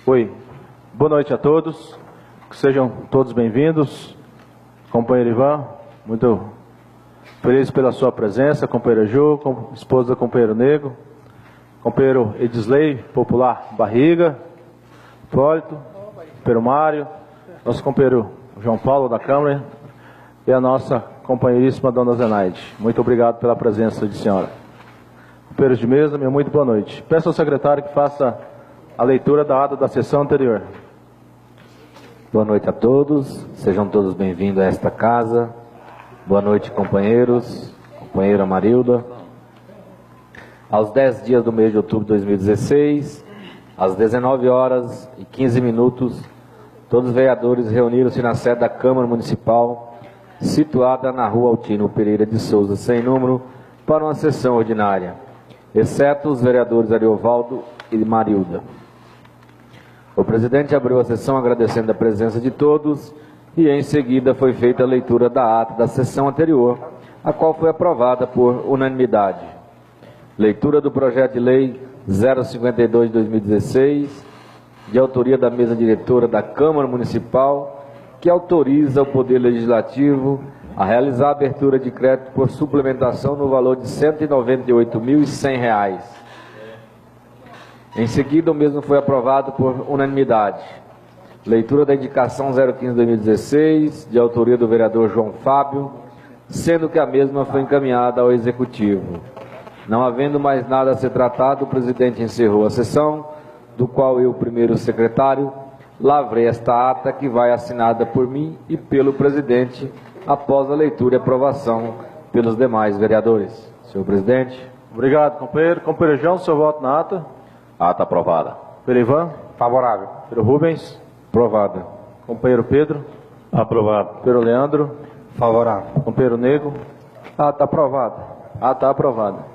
Oi, boa noite a todos, que sejam todos bem-vindos. Companheiro Ivan, muito feliz pela sua presença, companheira Ju, esposa do companheiro Nego, companheiro Edisley, popular Barriga, Hipólito, companheiro Mário, nosso companheiro João Paulo da Câmara e a nossa companheiríssima Dona Zenaide. Muito obrigado pela presença de senhora. Companheiros de mesa, minha muito boa noite. Peço ao secretário que faça a leitura da ata da sessão anterior. Boa noite a todos, sejam todos bem-vindos a esta casa. Boa noite, companheiros, companheira Marilda. Aos 10 dias do mês de outubro de 2016, às 19 horas e 15 minutos, todos os vereadores reuniram-se na sede da Câmara Municipal, situada na rua Altino Pereira de Souza, sem número, para uma sessão ordinária, exceto os vereadores Ariovaldo e Marilda. O presidente abriu a sessão agradecendo a presença de todos e em seguida foi feita a leitura da ata da sessão anterior, a qual foi aprovada por unanimidade. Leitura do projeto de lei 052 de 2016, de autoria da mesa diretora da Câmara Municipal, que autoriza o Poder Legislativo a realizar a abertura de crédito por suplementação no valor de R$ 198.100. Em seguida, o mesmo foi aprovado por unanimidade. Leitura da indicação 015/2016, de autoria do vereador João Fábio, sendo que a mesma foi encaminhada ao Executivo. Não havendo mais nada a ser tratado, o presidente encerrou a sessão, do qual eu, primeiro secretário, lavrei esta ata que vai assinada por mim e pelo presidente, após a leitura e aprovação pelos demais vereadores. Senhor presidente. Obrigado, companheiro. Companheiro João, seu voto na ata. Ata aprovada. Companheiro Ivan. Favorável. Companheiro Rubens. Aprovada. Companheiro Pedro. Aprovado. Companheiro Leandro. Favorável. Companheiro Nego. Ata aprovada. Ata aprovada.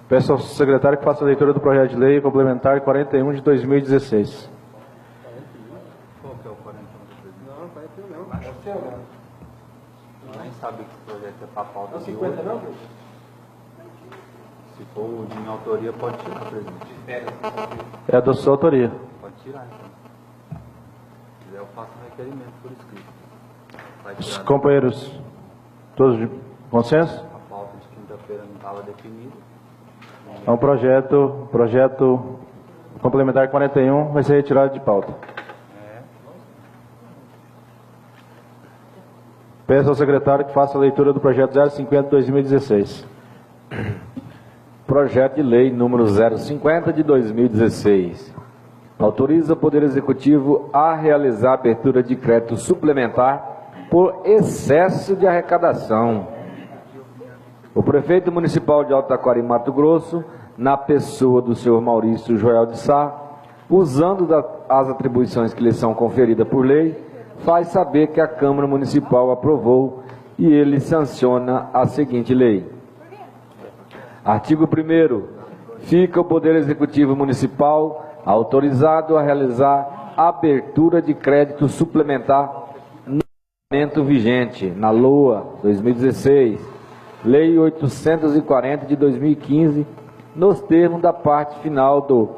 Peço ao secretário que faça a leitura do projeto de lei complementar 41 de 2016. Qual que é o 41 de 2016? Não, 41 não. Nem sabe que o projeto é para pauta. Não, 50 não, presidente? Se for o de minha autoria, pode tirar, presidente. É da sua autoria. Pode tirar, então. Se quiser, eu faço um requerimento por escrito. Os companheiros, todos de consenso? A pauta de quinta-feira não estava definida. Então, o projeto complementar 41 vai ser retirado de pauta. Peço ao secretário que faça a leitura do projeto 050 de 2016. Projeto de lei número 050 de 2016. Autoriza o Poder Executivo a realizar a abertura de crédito suplementar por excesso de arrecadação. O prefeito municipal de Alto Taquari, Mato Grosso, na pessoa do senhor Maurício Joel de Sá, usando as atribuições que lhe são conferidas por lei, faz saber que a Câmara Municipal aprovou e ele sanciona a seguinte lei. Artigo 1º. Fica o Poder Executivo Municipal autorizado a realizar abertura de crédito suplementar no orçamento vigente, na LOA 2016, Lei 840 de 2015, nos termos da parte final do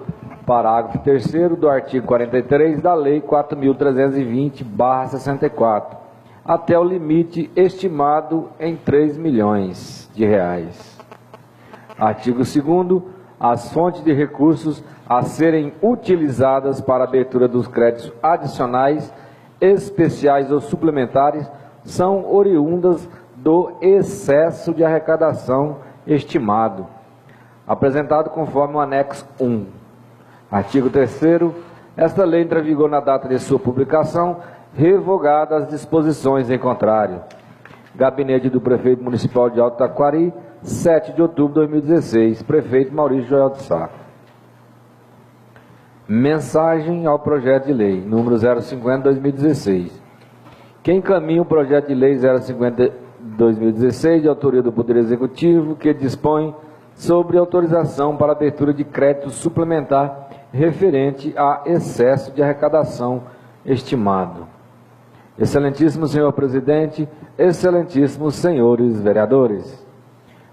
parágrafo 3º do artigo 43 da Lei 4.320/64, até o limite estimado em R$ 3 milhões. Artigo 2º. As fontes de recursos a serem utilizadas para a abertura dos créditos adicionais, especiais ou suplementares são oriundas do excesso de arrecadação estimado, apresentado conforme o anexo 1. Artigo 3º. Esta lei entra em vigor na data de sua publicação, revogadas as disposições em contrário. Gabinete do Prefeito Municipal de Alto Taquari, 7 de outubro de 2016. Prefeito Maurício Joel de Sá. Mensagem ao projeto de lei número 050/2016. Quem encaminha o projeto de lei 050 2016, de autoria do Poder Executivo, que dispõe sobre autorização para abertura de crédito suplementar referente a excesso de arrecadação estimado. Excelentíssimo senhor presidente, excelentíssimos senhores vereadores,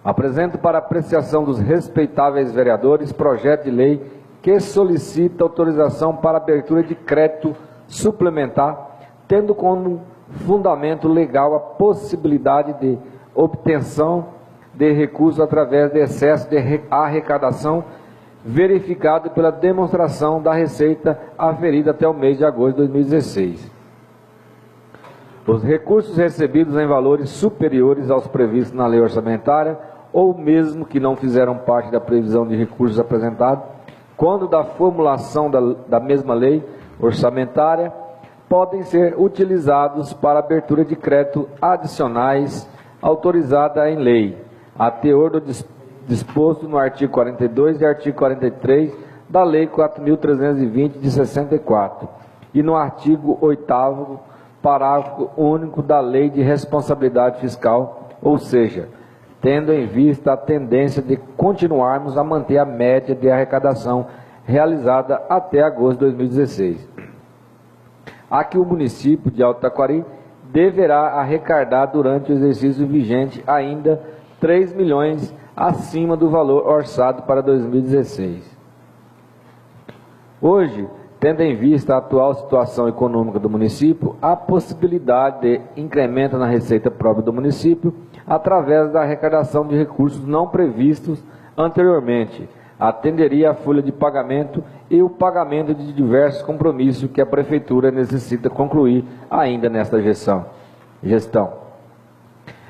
apresento para apreciação dos respeitáveis vereadores projeto de lei que solicita autorização para abertura de crédito suplementar, tendo como fundamento legal a possibilidade de obtenção de recursos através de excesso de arrecadação verificado pela demonstração da receita aferida até o mês de agosto de 2016. Os recursos recebidos em valores superiores aos previstos na lei orçamentária, ou mesmo que não fizeram parte da previsão de recursos apresentado, quando da formulação da mesma lei orçamentária, podem ser utilizados para abertura de crédito adicionais autorizada em lei, a teor do disposto no artigo 42 e artigo 43 da Lei 4.320 de 64 e no artigo 8º, parágrafo único da Lei de Responsabilidade Fiscal, ou seja, tendo em vista a tendência de continuarmos a manter a média de arrecadação realizada até agosto de 2016. A que o município de Alto Taquari deverá arrecadar durante o exercício vigente ainda 3 milhões acima do valor orçado para 2016. Hoje, tendo em vista a atual situação econômica do município, há possibilidade de incremento na receita própria do município através da arrecadação de recursos não previstos anteriormente, atenderia a folha de pagamento e o pagamento de diversos compromissos que a Prefeitura necessita concluir ainda nesta gestão.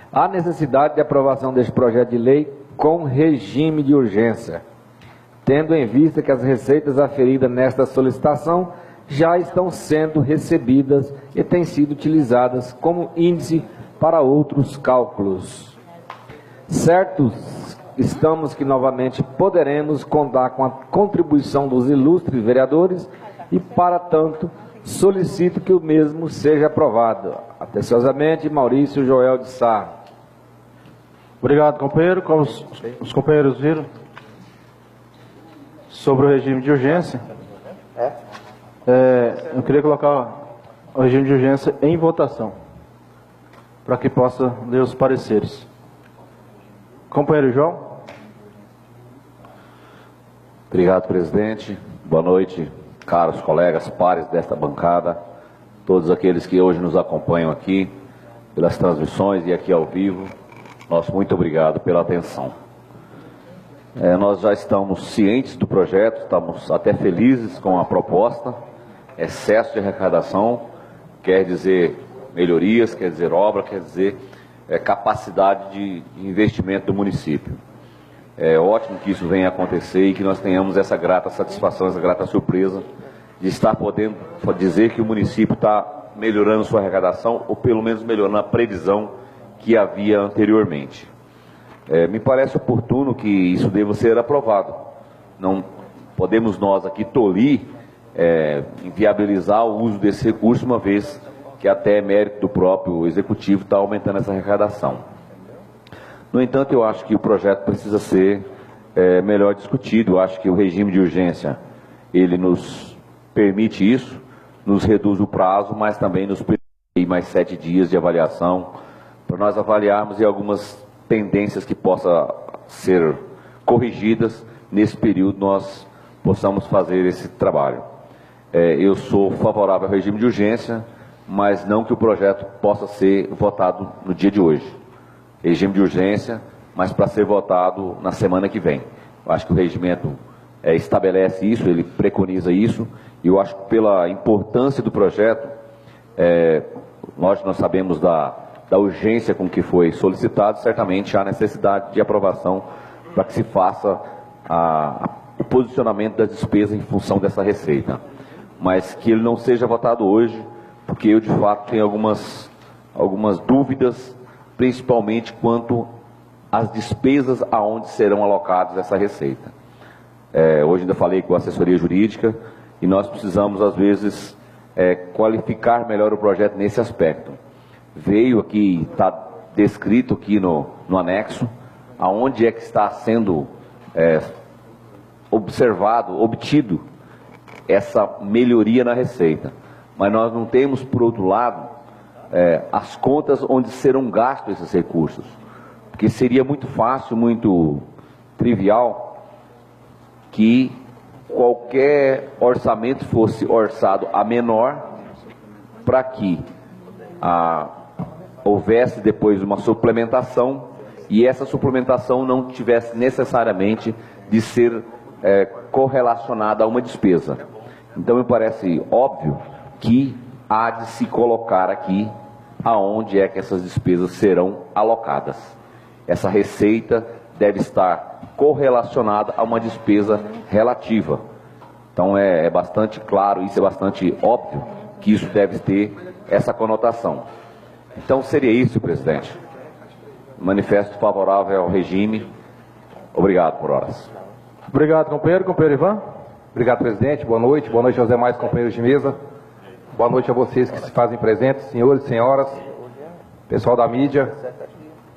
Há necessidade de aprovação deste projeto de lei com regime de urgência, tendo em vista que as receitas aferidas nesta solicitação já estão sendo recebidas e têm sido utilizadas como índice para outros cálculos. Certos estamos que novamente poderemos contar com a contribuição dos ilustres vereadores e, para tanto, solicito que o mesmo seja aprovado. Atenciosamente, Maurício Joel de Sá. Obrigado, companheiro. Como os companheiros viram, sobre o regime de urgência, eu queria colocar o regime de urgência em votação, para que possa ler os pareceres. Companheiro João. Obrigado, presidente. Boa noite, caros colegas, pares desta bancada, todos aqueles que hoje nos acompanham aqui, pelas transmissões e aqui ao vivo. Nosso muito obrigado pela atenção. Nós já estamos cientes do projeto, estamos até felizes com a proposta. Excesso de arrecadação quer dizer melhorias, quer dizer obra, quer dizer capacidade de investimento do município. É ótimo que isso venha acontecer e que nós tenhamos essa grata satisfação, essa grata surpresa de estar podendo dizer que o município está melhorando sua arrecadação, ou pelo menos melhorando a previsão que havia anteriormente. Me parece oportuno que isso deva ser aprovado. Não podemos nós aqui tolir, inviabilizar o uso desse recurso, uma vez que até é mérito do próprio executivo está aumentando essa arrecadação. No entanto, eu acho que o projeto precisa ser melhor discutido. Eu acho que o regime de urgência, ele nos permite isso, nos reduz o prazo, mas também nos permite mais 7 dias de avaliação, para nós avaliarmos e algumas tendências que possam ser corrigidas nesse período, nós possamos fazer esse trabalho. Eu sou favorável ao regime de urgência, mas não que o projeto possa ser votado no dia de hoje. Regime de urgência, mas para ser votado na semana que vem. Eu acho que o regimento estabelece isso, ele preconiza isso, e eu acho que pela importância do projeto, nós sabemos da urgência com que foi solicitado, certamente há necessidade de aprovação para que se faça o posicionamento das despesas em função dessa receita. Mas que ele não seja votado hoje, porque eu de fato tenho algumas dúvidas, principalmente quanto às despesas aonde serão alocadas essa receita. Hoje ainda falei com a assessoria jurídica e nós precisamos às vezes qualificar melhor o projeto nesse aspecto. Veio aqui, está descrito aqui no anexo, aonde é que está sendo obtido essa melhoria na receita. Mas nós não temos, por outro lado, as contas onde serão gastos esses recursos. Porque seria muito fácil, muito trivial, que qualquer orçamento fosse orçado a menor para que houvesse depois uma suplementação e essa suplementação não tivesse necessariamente de ser correlacionada a uma despesa. Então me parece óbvio que há de se colocar aqui aonde é que essas despesas serão alocadas. Essa receita deve estar correlacionada a uma despesa relativa. Então é bastante claro, isso é bastante óbvio, que isso deve ter essa conotação. Então seria isso, presidente. Manifesto favorável ao regime. Obrigado por horas. Obrigado, companheiro. Companheiro Ivan. Obrigado, presidente. Boa noite aos demais companheiros de mesa. Boa noite a vocês que se fazem presentes, senhores e senhoras, pessoal da mídia.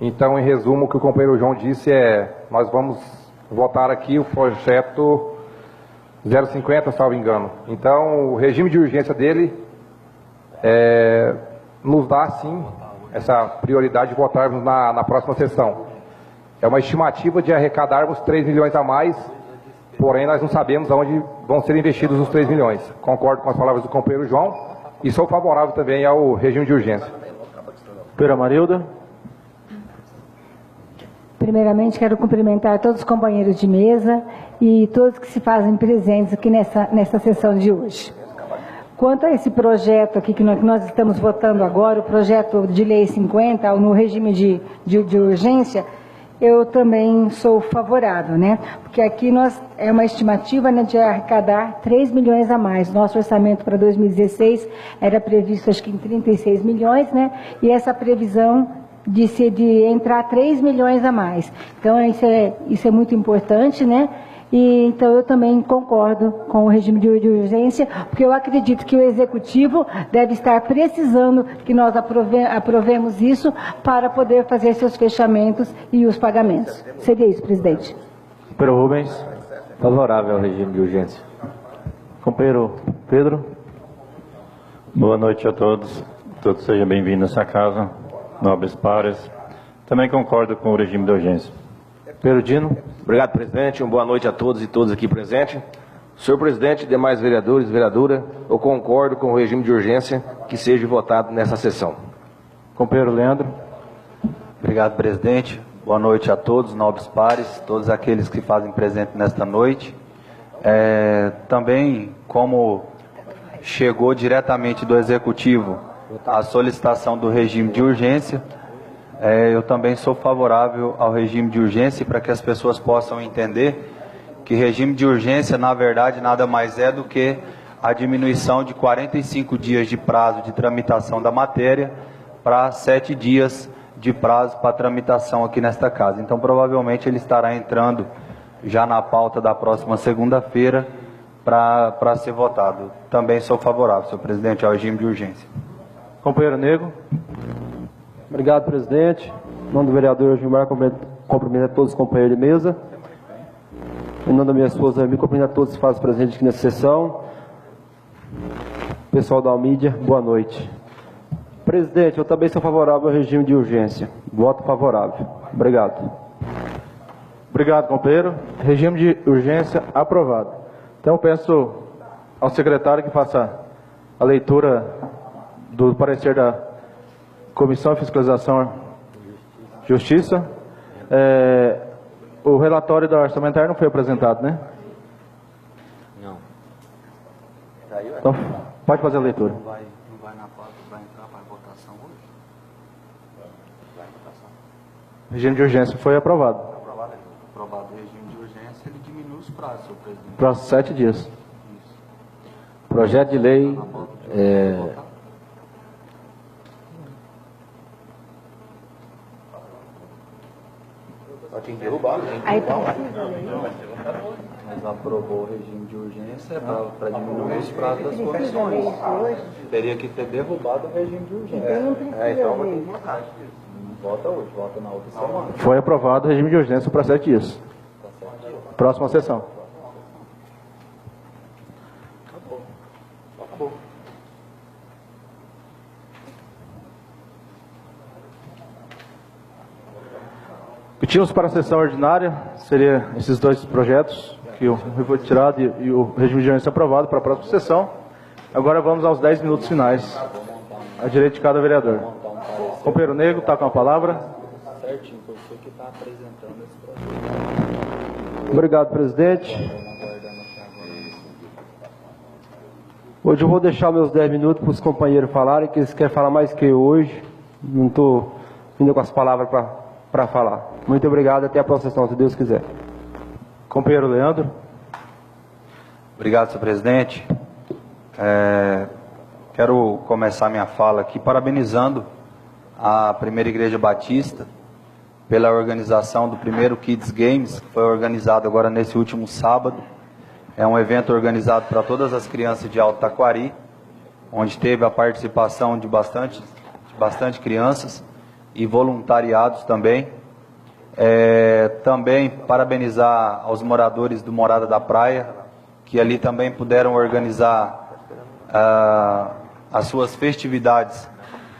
Então, em resumo, o que o companheiro João disse nós vamos votar aqui o projeto 050, salvo engano. Então, o regime de urgência dele nos dá, sim, essa prioridade de votarmos na próxima sessão. É uma estimativa de arrecadarmos 3 milhões a mais, porém nós não sabemos aonde vão ser investidos os 3 milhões. Concordo com as palavras do companheiro João e sou favorável também ao regime de urgência. Companheira Marilda. Primeiramente, quero cumprimentar todos os companheiros de mesa e todos que se fazem presentes aqui nessa sessão de hoje. Quanto a esse projeto aqui que nós estamos votando agora, o projeto de lei 50, no regime de urgência, eu também sou favorável, né? Porque aqui é uma estimativa, né, de arrecadar 3 milhões a mais. Nosso orçamento para 2016 era previsto, acho que em 36 milhões, né? E essa previsão de entrar 3 milhões a mais. Então, isso é muito importante, né? E, então, eu também concordo com o regime de urgência, porque eu acredito que o Executivo deve estar precisando que nós aprovemos isso para poder fazer seus fechamentos e os pagamentos. Seria isso, presidente. Companheiro Rubens. Favorável ao regime de urgência. Companheiro Pedro. Boa noite a todos. Todos sejam bem-vindos a essa casa, nobres pares. Também concordo com o regime de urgência. Companheiro Dino. Obrigado, presidente. Uma boa noite a todos e todas aqui presentes. Senhor presidente e demais vereadores e vereadora, eu concordo com o regime de urgência que seja votado nessa sessão. Companheiro Leandro. Obrigado, presidente. Boa noite a todos, nobres pares, todos aqueles que fazem presente nesta noite. Também, como chegou diretamente do Executivo a solicitação do regime de urgência, eu também sou favorável ao regime de urgência para que as pessoas possam entender que regime de urgência, na verdade, nada mais é do que a diminuição de 45 dias de prazo de tramitação da matéria para 7 dias de prazo para tramitação aqui nesta casa. Então, provavelmente, ele estará entrando já na pauta da próxima segunda-feira para ser votado. Também sou favorável, senhor presidente, ao regime de urgência. Companheiro Nego. Obrigado, presidente. Em nome do vereador Gilmar, cumprimento a todos os companheiros de mesa. Em nome da minha esposa, me cumprimento a todos que fazem presente aqui nessa sessão. Pessoal da mídia, boa noite. Presidente, eu também sou favorável ao regime de urgência. Voto favorável. Obrigado. Obrigado, companheiro. Regime de urgência aprovado. Então, peço ao secretário que faça a leitura do parecer da Comissão de Fiscalização Justiça. O relatório da orçamentária não foi apresentado, né? Não. Então, pode fazer a leitura. Não vai na pauta, vai entrar para votação hoje? Vai votação. Regime de urgência foi aprovado. Aprovado o regime de urgência, ele diminui os prazos, senhor presidente. Para 7 dias. Projeto de lei. Aí precisa, né? Mas aprovou o regime de urgência para diminuir os prazos das comissões. Teria que ter derrubado o regime de urgência. Então não precisa ler. Volta hoje, volta na outra semana. Foi aprovado o regime de urgência para 7 dias. Próxima sessão. Acabou. O que tínhamos para a sessão ordinária seria esses dois projetos, que foi tirado e o regime de urgência aprovado para a próxima sessão. Agora vamos aos 10 minutos finais, à direita de cada vereador. Companheiro Negro, está com a palavra. Certinho, foi você que está apresentando esse projeto. Obrigado, presidente. Hoje eu vou deixar meus 10 minutos para os companheiros falarem, que eles querem falar mais que eu hoje. Não estou vindo com as palavras para falar. Muito obrigado, até a próxima sessão, se Deus quiser. Companheiro Leandro. Obrigado, senhor presidente. Quero começar minha fala aqui parabenizando a Primeira Igreja Batista pela organização do primeiro Kids Games, que foi organizado agora nesse último sábado. É um evento organizado para todas as crianças de Alto Taquari, onde teve a participação de bastante crianças e voluntariados também. Também parabenizar aos moradores do Morada da Praia, que ali também puderam organizar as suas festividades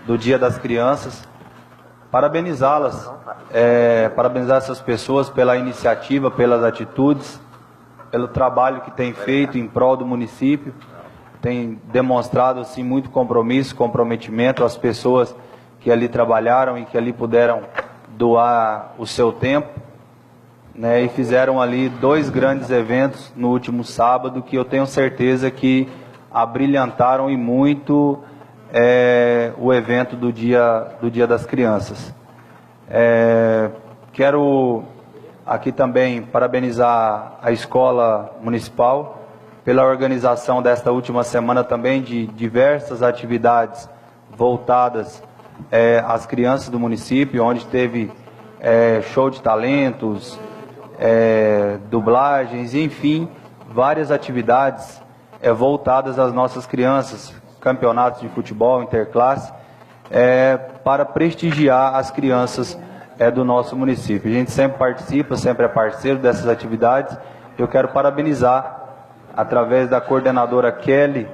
do Dia das Crianças. Parabenizá-las, parabenizar essas pessoas pela iniciativa, pelas atitudes, pelo trabalho que tem feito em prol do município. Tem demonstrado assim, muito compromisso, comprometimento às pessoas que ali trabalharam e que ali puderam doar o seu tempo, né, e fizeram ali 2 grandes eventos no último sábado, que eu tenho certeza que abrilhantaram e muito o evento do dia das Crianças. Quero aqui também parabenizar a Escola Municipal pela organização desta última semana também de diversas atividades voltadas às crianças do município, onde teve show de talentos, dublagens, enfim, várias atividades voltadas às nossas crianças, campeonatos de futebol, interclasse, para prestigiar as crianças do nosso município. A gente sempre participa, sempre é parceiro dessas atividades. Eu quero parabenizar, através da coordenadora Kelly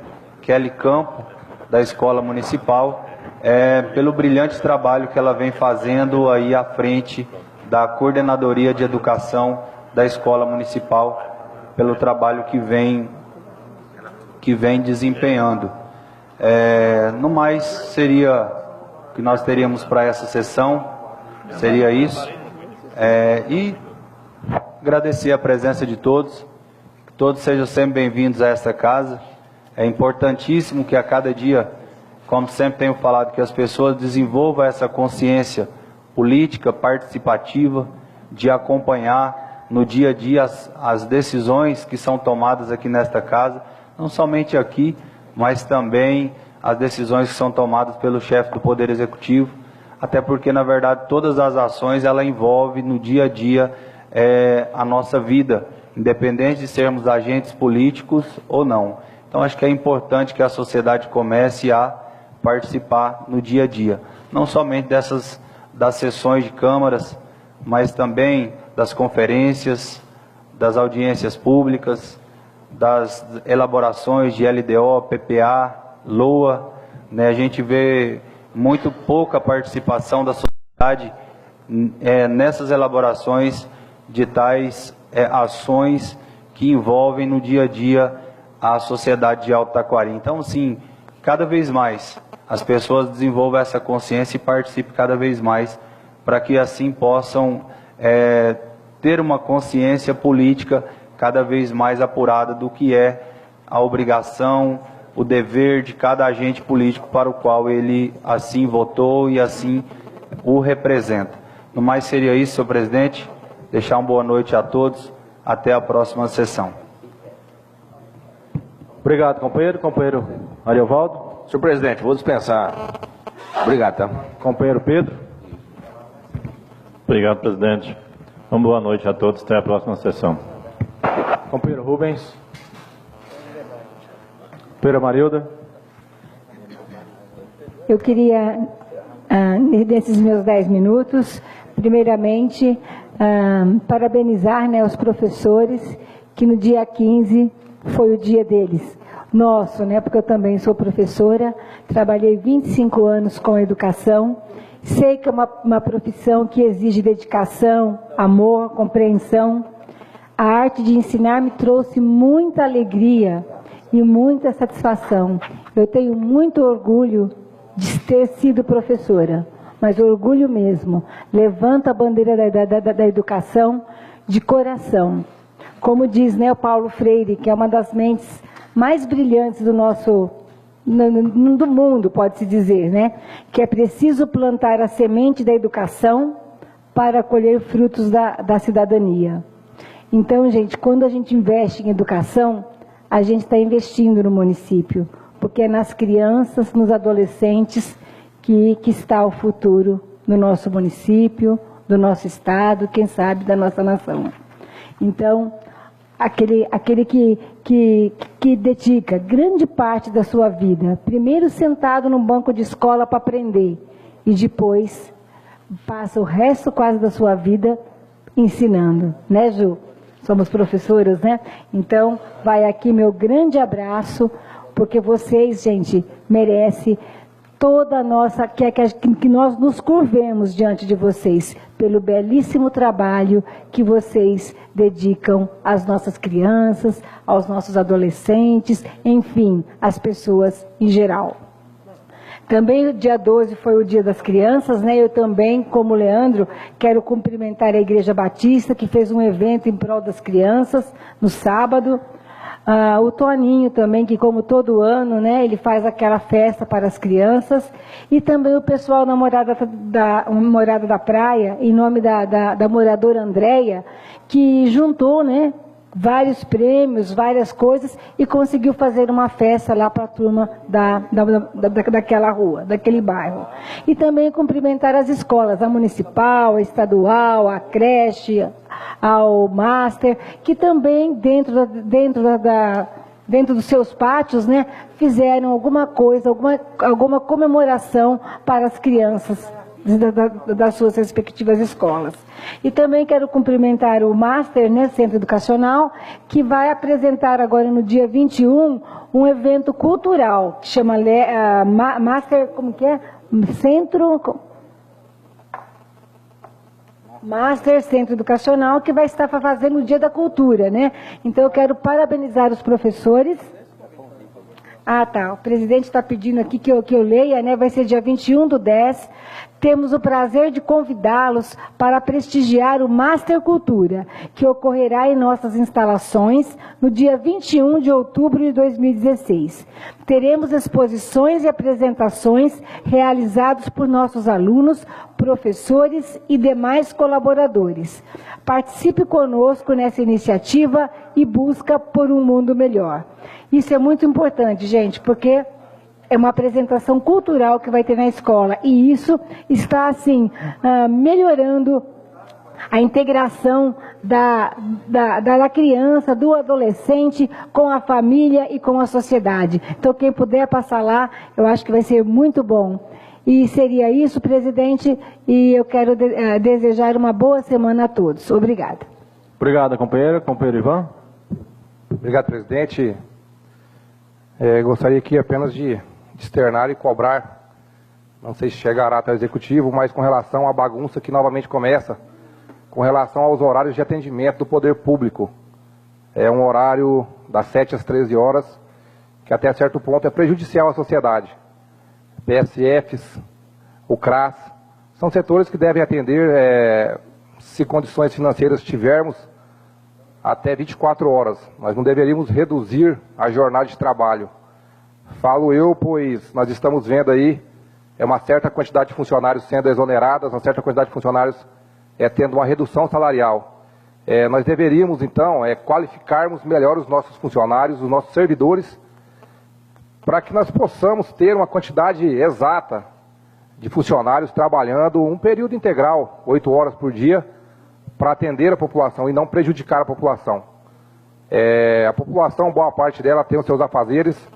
Campo, da Escola Municipal, pelo brilhante trabalho que ela vem fazendo aí à frente da Coordenadoria de Educação da Escola Municipal, pelo trabalho que vem desempenhando. No mais, seria o que nós teríamos para essa sessão, seria isso. E agradecer a presença de todos, que todos sejam sempre bem-vindos a esta casa. É importantíssimo que a cada dia, como sempre tenho falado, que as pessoas desenvolvam essa consciência política, participativa, de acompanhar no dia a dia as decisões que são tomadas aqui nesta casa, não somente aqui, mas também as decisões que são tomadas pelo chefe do Poder Executivo, até porque, na verdade, todas as ações, ela envolve no dia a dia a nossa vida, independente de sermos agentes políticos ou não. Então, acho que é importante que a sociedade comece a participar no dia a dia, não somente das sessões de câmaras, mas também das conferências, das audiências públicas, das elaborações de LDO, PPA, LOA, né? A gente vê muito pouca participação da sociedade nessas elaborações de tais ações que envolvem no dia a dia a sociedade de Alto Taquari. Então, sim, cada vez mais as pessoas desenvolvam essa consciência e participem cada vez mais, para que assim possam ter uma consciência política cada vez mais apurada do que é a obrigação, o dever de cada agente político para o qual ele assim votou e assim o representa. No mais, seria isso, senhor presidente. Deixar uma boa noite a todos. Até a próxima sessão. Obrigado, companheiro. Companheiro Ariovaldo. Senhor presidente, vou dispensar. Obrigado, tá? Companheiro Pedro. Obrigado, presidente. Uma boa noite a todos. Até a próxima sessão. Companheiro Rubens. Companheira Marilda. Eu queria nesses meus 10 minutos, primeiramente, parabenizar, né, os professores, que no dia 15 foi o dia deles. Nosso, né, porque eu também sou professora, trabalhei 25 anos com educação, sei que é uma profissão que exige dedicação, amor, compreensão. A arte de ensinar me trouxe muita alegria e muita satisfação. Eu tenho muito orgulho de ter sido professora, mas orgulho mesmo. Levanto a bandeira da educação de coração. Como diz, né, o Paulo Freire, que é uma das mentes mais brilhantes do mundo, pode-se dizer, né? Que é preciso plantar a semente da educação para colher frutos da cidadania. Então, gente, quando a gente investe em educação, a gente está investindo no município, porque é nas crianças, nos adolescentes que está o futuro do nosso município, do nosso estado, quem sabe da nossa nação. Então, aquele que dedica grande parte da sua vida, primeiro sentado num banco de escola para aprender, e depois passa o resto quase da sua vida ensinando, né, Ju? Somos professoras, né? Então, vai aqui meu grande abraço, porque vocês, gente, merecem toda a nossa, que nós nos curvemos diante de vocês, pelo belíssimo trabalho que vocês dedicam às nossas crianças, aos nossos adolescentes, enfim, às pessoas em geral. Também o dia 12 foi o dia das crianças, né? Eu também, como o Leandro, quero cumprimentar a Igreja Batista, que fez um evento em prol das crianças no sábado. O Toninho também, que como todo ano, né, ele faz aquela festa para as crianças. E também o pessoal da Morada da Praia, em nome da moradora Andréia, que juntou, né, vários prêmios, várias coisas, e conseguiu fazer uma festa lá para a turma daquela rua, daquele bairro. E também cumprimentar as escolas, a municipal, a estadual, a creche, ao Master, que também dentro dos seus pátios, né, fizeram alguma coisa, alguma comemoração para as crianças das suas respectivas escolas. E também quero cumprimentar o Master, né, Centro Educacional, que vai apresentar agora no dia 21 um evento cultural, que chama Master, como que é? Master Centro Educacional, que vai estar fazendo o Dia da Cultura, né? Então eu quero parabenizar os professores. O presidente está pedindo aqui que eu leia, né? Vai ser dia 21/10. Temos o prazer de convidá-los para prestigiar o Master Cultura, que ocorrerá em nossas instalações no dia 21 de outubro de 2016. Teremos exposições e apresentações realizadas por nossos alunos, professores e demais colaboradores. Participe conosco nessa iniciativa e busca por um mundo melhor. Isso é muito importante, gente, porque é uma apresentação cultural que vai ter na escola, e isso está, assim, melhorando a integração da criança, do adolescente, com a família e com a sociedade. Então, quem puder passar lá, eu acho que vai ser muito bom. E seria isso, presidente, e eu quero desejar uma boa semana a todos. Obrigada. Obrigado, companheiro. Companheiro Ivan. Obrigado, presidente. Gostaria aqui apenas de externar e cobrar, não sei se chegará até o executivo, mas com relação à bagunça que novamente começa, com relação aos horários de atendimento do poder público. É um horário das 7 às 13 horas, que até certo ponto é prejudicial à sociedade. PSFs, o CRAS, são setores que devem atender, se condições financeiras tivermos, até 24 horas. Nós não deveríamos reduzir a jornada de trabalho. Falo eu, pois nós estamos vendo aí uma certa quantidade de funcionários sendo exoneradas, uma certa quantidade de funcionários tendo uma redução salarial. Nós deveríamos, então, qualificarmos melhor os nossos funcionários, os nossos servidores, para que nós possamos ter uma quantidade exata de funcionários trabalhando um período integral, 8 horas por dia, para atender a população e não prejudicar a população. A população, boa parte dela, tem os seus afazeres,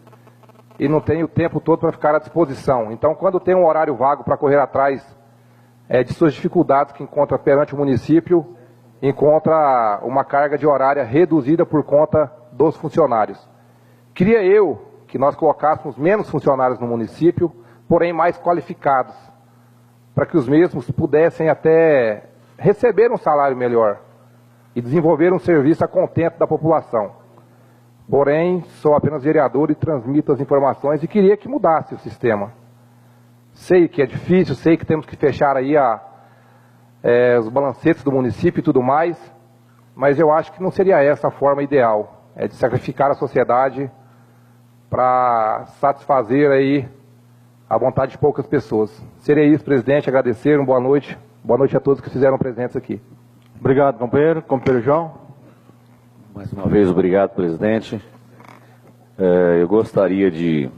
e não tem o tempo todo para ficar à disposição. Então, quando tem um horário vago para correr atrás de suas dificuldades que encontra perante o município, encontra uma carga de horária reduzida por conta dos funcionários. Queria eu que nós colocássemos menos funcionários no município, porém mais qualificados, para que os mesmos pudessem até receber um salário melhor e desenvolver um serviço a contento da população. Porém, sou apenas vereador e transmito as informações e queria que mudasse o sistema. Sei que é difícil, sei que temos que fechar aí os balancetes do município e tudo mais, mas eu acho que não seria essa a forma ideal, de sacrificar a sociedade para satisfazer aí a vontade de poucas pessoas. Seria isso, presidente, agradecer, uma boa noite a todos que estiveram presentes aqui. Obrigado, companheiro. Companheiro João. Mais uma vez, obrigado, presidente. Eu gostaria de,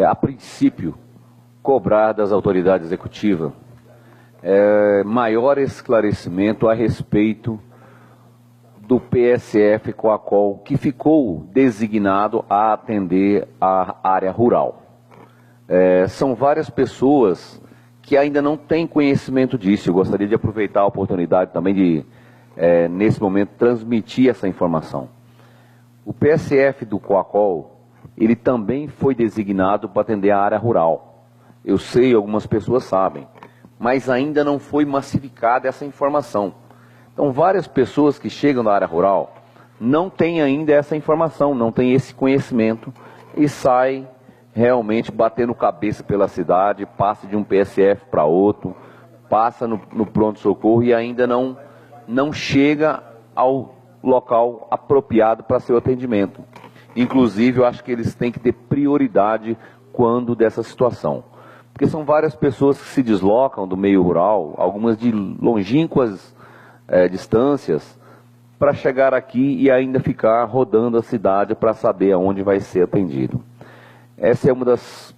a princípio, cobrar das autoridades executivas maior esclarecimento a respeito do PSF Coacol, que ficou designado a atender a área rural. São várias pessoas que ainda não têm conhecimento disso. Eu gostaria de aproveitar a oportunidade também de, nesse momento, transmitir essa informação. O PSF do Coacol, ele também foi designado para atender a área rural. Eu sei, algumas pessoas sabem, mas ainda não foi massificada essa informação. Então, várias pessoas que chegam da área rural não têm ainda essa informação, não têm esse conhecimento e saem realmente batendo cabeça pela cidade, passa de um PSF para outro, passa no pronto-socorro e ainda não chega ao local apropriado para seu atendimento. Inclusive, eu acho que eles têm que ter prioridade quando dessa situação. Porque são várias pessoas que se deslocam do meio rural, algumas de longínquas distâncias, para chegar aqui e ainda ficar rodando a cidade para saber aonde vai ser atendido. Essa é uma das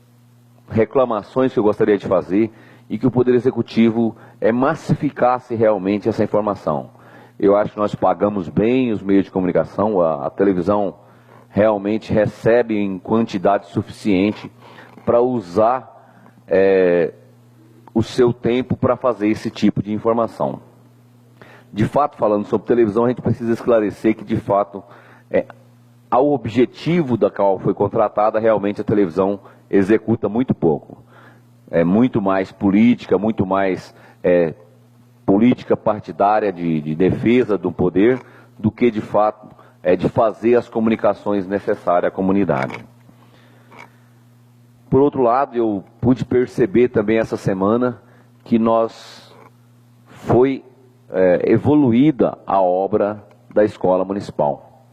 reclamações que eu gostaria de fazer e que o Poder Executivo massificasse realmente essa informação. Eu acho que nós pagamos bem os meios de comunicação, a televisão realmente recebe em quantidade suficiente para usar o seu tempo para fazer esse tipo de informação. De fato, falando sobre televisão, a gente precisa esclarecer que, de fato, ao objetivo da qual foi contratada, realmente a televisão executa muito pouco. É muito mais política, muito mais política partidária de defesa do poder, do que, de fato, de fazer as comunicações necessárias à comunidade. Por outro lado, eu pude perceber também essa semana que foi evoluída a obra da escola municipal.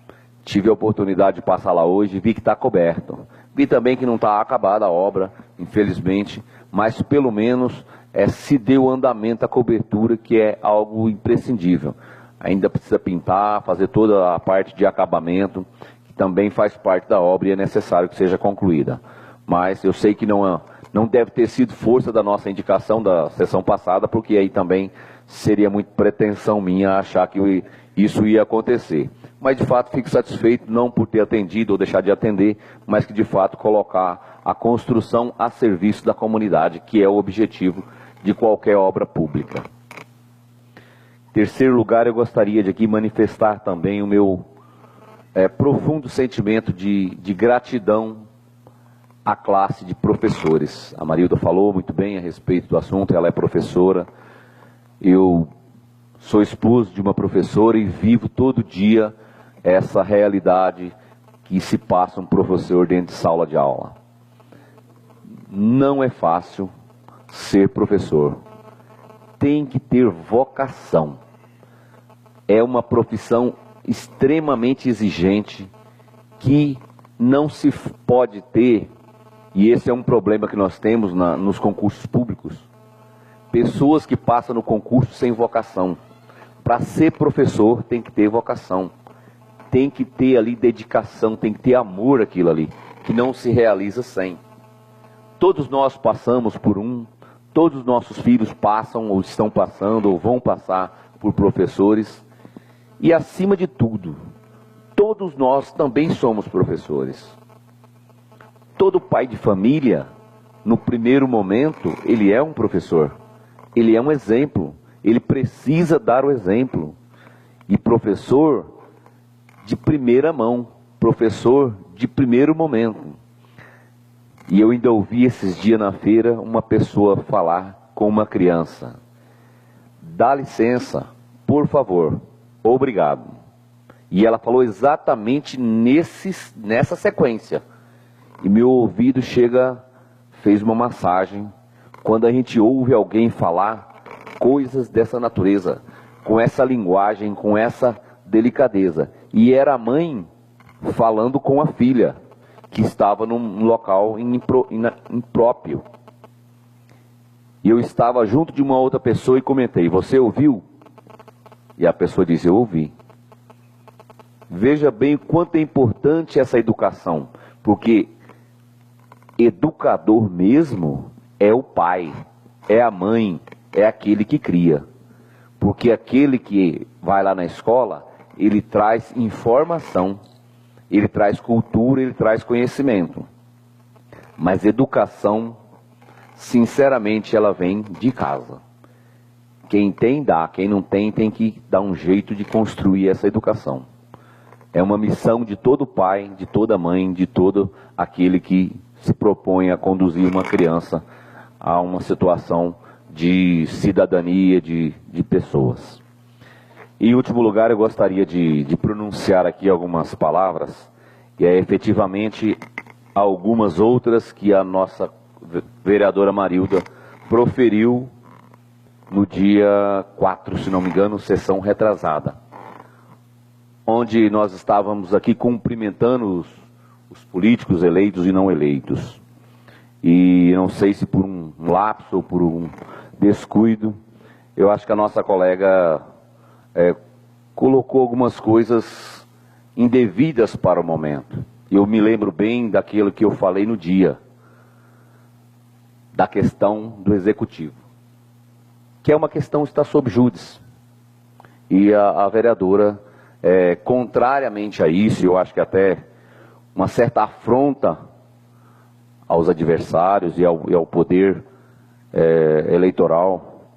Tive a oportunidade de passar lá hoje, vi que está coberto. Vi também que não está acabada a obra, infelizmente, mas pelo menos se deu andamento à cobertura, que é algo imprescindível. Ainda precisa pintar, fazer toda a parte de acabamento, que também faz parte da obra e é necessário que seja concluída. Mas eu sei que não deve ter sido força da nossa indicação da sessão passada, porque aí também seria muito pretensão minha achar que isso ia acontecer. Mas de fato fico satisfeito não por ter atendido ou deixar de atender, mas que de fato colocar a construção a serviço da comunidade, que é o objetivo de qualquer obra pública. Em terceiro lugar, eu gostaria de aqui manifestar também o meu profundo sentimento de gratidão à classe de professores. A Marilda falou muito bem a respeito do assunto, ela é professora. Eu sou esposo de uma professora e vivo todo dia essa realidade que se passa um professor dentro de sala de aula. Não é fácil ser professor. Tem que ter vocação. É uma profissão extremamente exigente que não se pode ter, e esse é um problema que nós temos nos concursos públicos, pessoas que passam no concurso sem vocação. Para ser professor tem que ter vocação, tem que ter ali dedicação, tem que ter amor àquilo ali, que não se realiza sem. Todos nós passamos por todos os nossos filhos passam, ou estão passando, ou vão passar por professores. E acima de tudo, todos nós também somos professores. todo pai de família, no primeiro momento, ele é um professor. Ele é um exemplo. Ele precisa dar o exemplo. E professor de primeira mão. Professor de primeiro momento. E eu ainda ouvi esses dias na feira uma pessoa falar com uma criança. Dá licença, por favor. Obrigado. E ela falou exatamente nessa sequência. E meu ouvido fez uma massagem quando a gente ouve alguém falar coisas dessa natureza, com essa linguagem, com essa delicadeza. E era a mãe falando com a filha, que estava num local impróprio. E eu estava junto de uma outra pessoa e comentei: você ouviu? E a pessoa disse: eu ouvi. Veja bem o quanto é importante essa educação, porque educador mesmo é o pai, é a mãe, é aquele que cria. Porque aquele que vai lá na escola, ele traz informação, ele traz cultura, ele traz conhecimento. Mas educação, sinceramente, ela vem de casa. Quem tem, dá. Quem não tem, tem que dar um jeito de construir essa educação. É uma missão de todo pai, de toda mãe, de todo aquele que se propõe a conduzir uma criança a uma situação de cidadania de pessoas. Em último lugar, eu gostaria de pronunciar aqui algumas palavras, e é efetivamente algumas outras que a nossa vereadora Marilda proferiu no dia 4, se não me engano, sessão retrasada, onde nós estávamos aqui cumprimentando os políticos eleitos e não eleitos. E não sei se por um lapso ou por um descuido, eu acho que a nossa colega colocou algumas coisas indevidas para o momento. Eu me lembro bem daquilo que eu falei no dia, da questão do executivo, que é uma questão que está sob júdice. E a vereadora, contrariamente a isso, eu acho que até uma certa afronta aos adversários e ao poder eleitoral,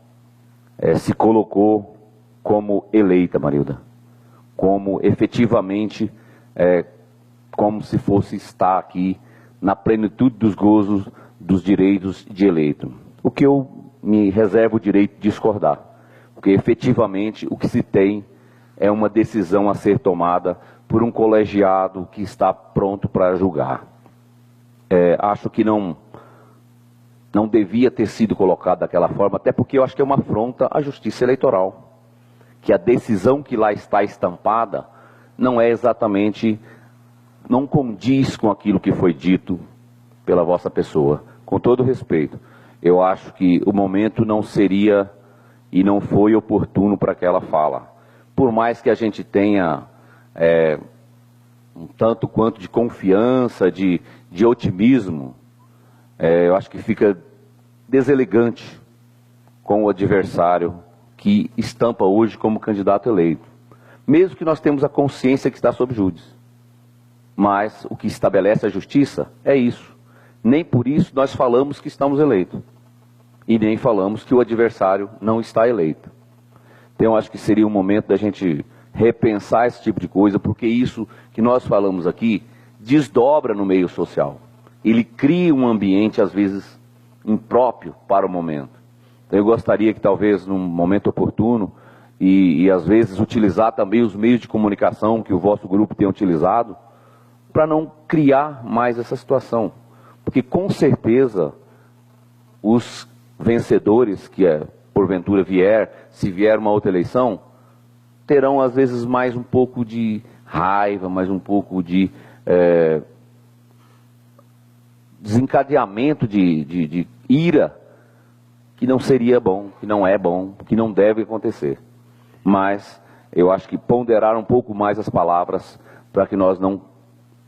se colocou como eleita, Marilda, como efetivamente, como se fosse estar aqui na plenitude dos gozos dos direitos de eleito. O que eu me reservo o direito de discordar, porque efetivamente o que se tem é uma decisão a ser tomada por um colegiado que está pronto para julgar. Acho que não devia ter sido colocado daquela forma, até porque eu acho que é uma afronta à justiça eleitoral, que a decisão que lá está estampada não é exatamente, não condiz com aquilo que foi dito pela vossa pessoa. Com todo respeito, eu acho que o momento não seria e não foi oportuno para aquela fala. Por mais que a gente tenha um tanto quanto de confiança, de otimismo, eu acho que fica deselegante com o adversário que estampa hoje como candidato eleito. Mesmo que nós temos a consciência que está sob júdice. Mas o que estabelece a justiça é isso. Nem por isso nós falamos que estamos eleitos. E nem falamos que o adversário não está eleito. Então eu acho que seria um momento da gente repensar esse tipo de coisa, porque isso que nós falamos aqui desdobra no meio social. Ele cria um ambiente, às vezes, impróprio para o momento. Então eu gostaria que talvez num momento oportuno, e às vezes utilizar também os meios de comunicação que o vosso grupo tem utilizado, para não criar mais essa situação. Porque com certeza os vencedores que porventura se vier uma outra eleição, terão às vezes mais um pouco de raiva, mais um pouco de desencadeamento de ira, que não seria bom, que não é bom, que não deve acontecer. Mas eu acho que ponderar um pouco mais as palavras para que nós não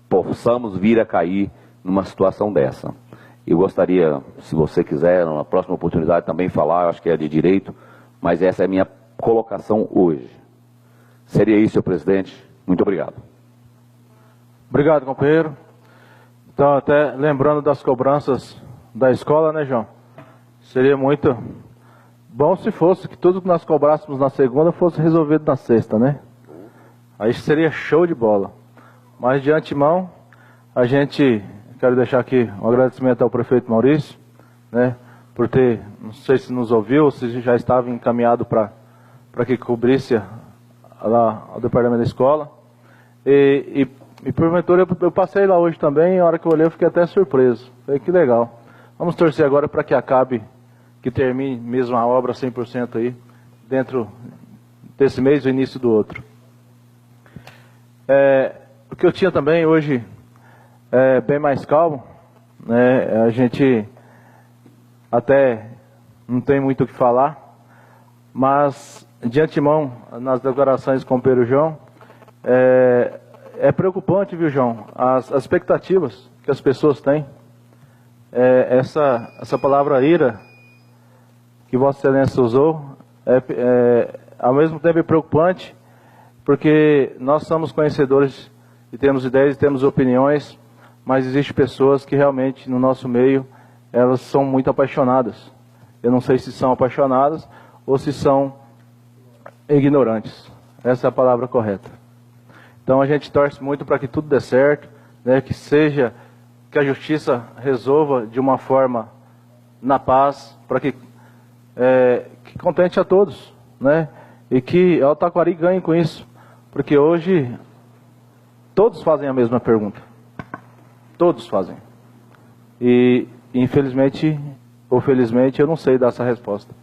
possamos vir a cair numa situação dessa. Eu gostaria, se você quiser, na próxima oportunidade também falar, eu acho que é de direito, mas essa é a minha colocação hoje. Seria isso, senhor presidente. Muito obrigado. Obrigado, companheiro. Então, até lembrando das cobranças da escola, né, João? Seria muito bom se fosse que tudo que nós cobrássemos na segunda fosse resolvido na sexta, né? Aí seria show de bola. Mas de antemão, quero deixar aqui um agradecimento ao prefeito Maurício, né? Por ter, não sei se nos ouviu, ou se já estava encaminhado para que cobrisse lá o departamento da escola. E porventura eu passei lá hoje também, e a hora que eu olhei eu fiquei até surpreso. Falei, que legal. Vamos torcer agora para que acabe, que termine mesmo a obra 100% aí, dentro desse mês e início do outro. O que eu tinha também hoje é bem mais calmo, né? A gente até não tem muito o que falar, mas de antemão, nas declarações com o companheiro João, é preocupante, viu, João, as expectativas que as pessoas têm. Essa palavra ira que Vossa Excelência usou ao mesmo tempo é preocupante, porque nós somos conhecedores e temos ideias e temos opiniões, mas existem pessoas que realmente no nosso meio elas são muito apaixonadas. Eu não sei se são apaixonadas ou se são ignorantes. Essa é a palavra correta. Então a gente torce muito para que tudo dê certo, né, que a justiça resolva de uma forma na paz, para que contente a todos, né? E que o Taquari ganhe com isso, porque hoje todos fazem a mesma pergunta. Todos fazem. E infelizmente ou felizmente eu não sei dar essa resposta.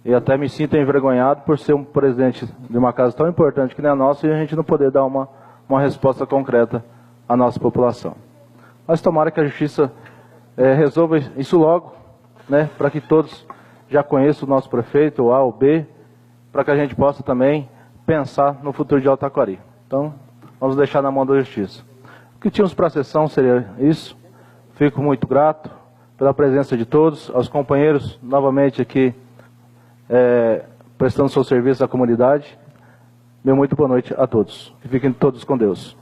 E até me sinto envergonhado por ser um presidente de uma casa tão importante que nem a nossa e a gente não poder dar uma resposta concreta à nossa população. Mas tomara que a justiça resolva isso logo, né, para que todos já conheçam o nosso prefeito, o A ou B, para que a gente possa também pensar no futuro de Taquari. Então, vamos deixar na mão da justiça. O que tínhamos para a sessão seria isso. Fico muito grato pela presença de todos, aos companheiros novamente aqui prestando seu serviço à comunidade. Meu muito boa noite a todos. E fiquem todos com Deus.